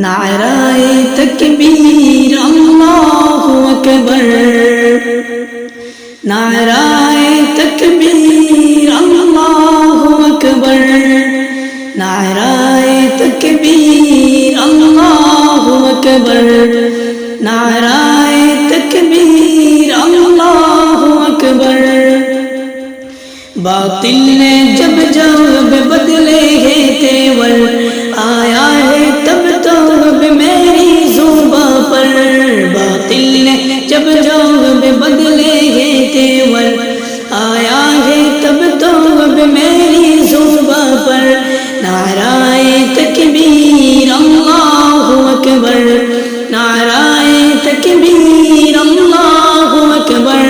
نعرہ تکبیر اللہ اکبر، نعرہ تکبیر اللہ اکبر، نعرہ تکبیر اللہ اکبر، نعرہ تکبیر اللہ اکبر۔ باطل نے جب جب بدلے ہیں تیور، آیا ہے تب تو اب میری زباں پر۔ باطل نے جب جب بدلے ہیں تیور، آیا ہے تب تو اب میری زباں پر۔ نعرہ تکبیر اللہ اکبر، نعرہ تکبیر اللہ اکبر،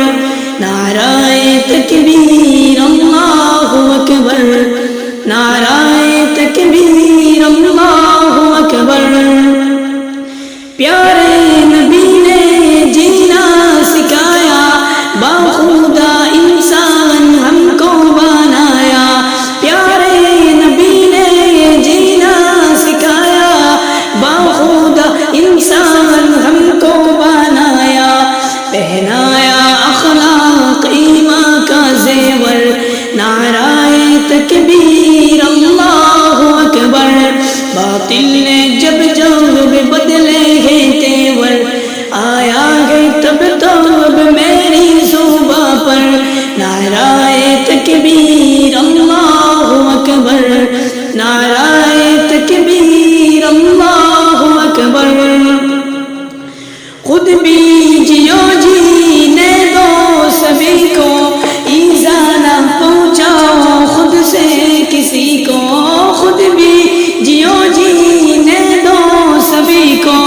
نعرہ تکبیر اللہ اکبر، نعرہ تکبیر اللہ اکبر۔ پیارے نبی نے جینا سکھایا، باخودہ انسان ہم کو بنایا۔ پیارے نبی نے جینا سکھایا، باخودہ انسان ہم کو بنایا۔ پہنایا اخلاق ایمان کا زیور، نعرہ تکبیر اللہ اکبر۔ باطل نے جب جب بدلے ہیں تیور، آیا ہے تب تو اب میری زباں پر۔ نعرہ تکبیر اللہ اکبر، نعرہ تکبیر اللہ اکبر۔ خود بھی جیو جینے دو سبھی کو، ایذا نہ پہنچاؤ خود سے کسی کو۔ خود بھی جیو جینے دو سبھی کو،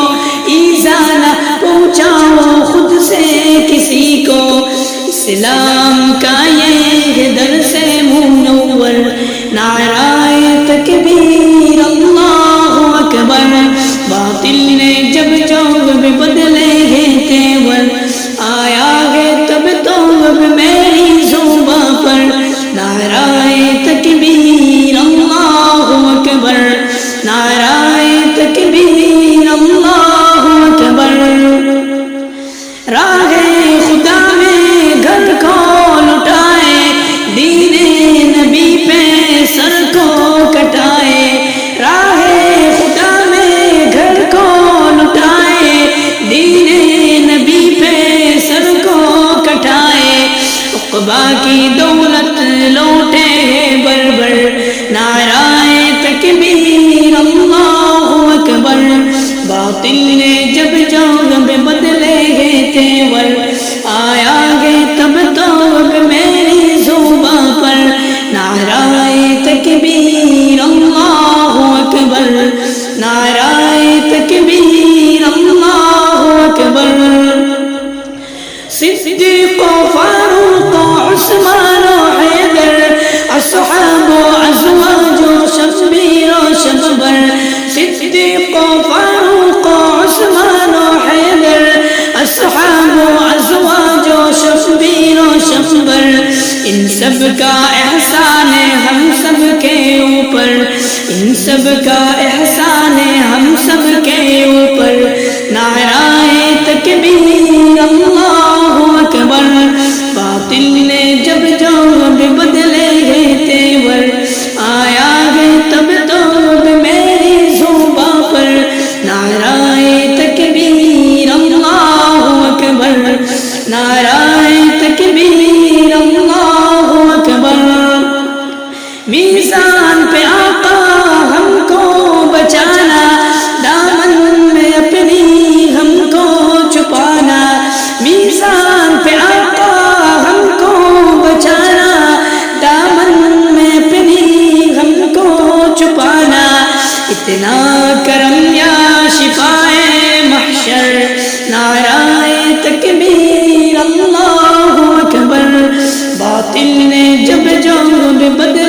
ایذا نہ پہنچاؤ خود سے کسی کو۔ اسلام کا یہ درس منور، نعرہ تکبیر اللہ اکبر۔ باطل نے جب جب بدلے ہیں تیور، آیا ہے تب تو اب میری زباں پر۔ نعرہ تکبیر اللہ اکبر، نعرہ تکبیر اللہ اکبر۔ راہ خدا میں گھر کو لٹائے، دین نبی پہ سر کو کٹائے۔ راہ خدا میں گھر کو لٹائے، دین نبی پہ سر کو کٹائے۔ عقبہ کی دولت لوٹے بربر، نعرہ تکبیر اللہ اکبر۔ باطل نے جب جب بدلے ہیں تیور، آیا ہے تب تو اب میری زباں پر۔ نعرہ تکبیر اللہ اکبر، نعرہ تکبیر اللہ اکبر۔ صدیق و فاروق و عثمان و حیدر، اصحاب و ازواج و شبیر و شببر۔ صدیق و فاروق و عثمان و حیدر، اصحاب و ازواج و شبیر و شببر۔ ان سب کا احسان ہے ہم سب کے اوپر، ان سب کا احسان ہے ہم سب کے اوپر۔ نعرہ تکبیر اللہ اکبر۔ باطل نے جب جب بدلے ہیں تیور، آیا ہے تب تو اب میری زباں پر۔ نعرہ تکبیر اللہ اکبر، نعرہ تکبیر اللہ اکبر۔ میزان پہ آقا ہم کو بچانا، دامن میں اپنی ہم کو چھپانا۔ میزان پہ آقا ہم کو بچانا، دامن میں اپنی ہم کو چھپانا۔ اتنا کرم یا شفائے محشر، نعرہ تکبیر اللہ اکبر۔ باطل نے جب جب بدلے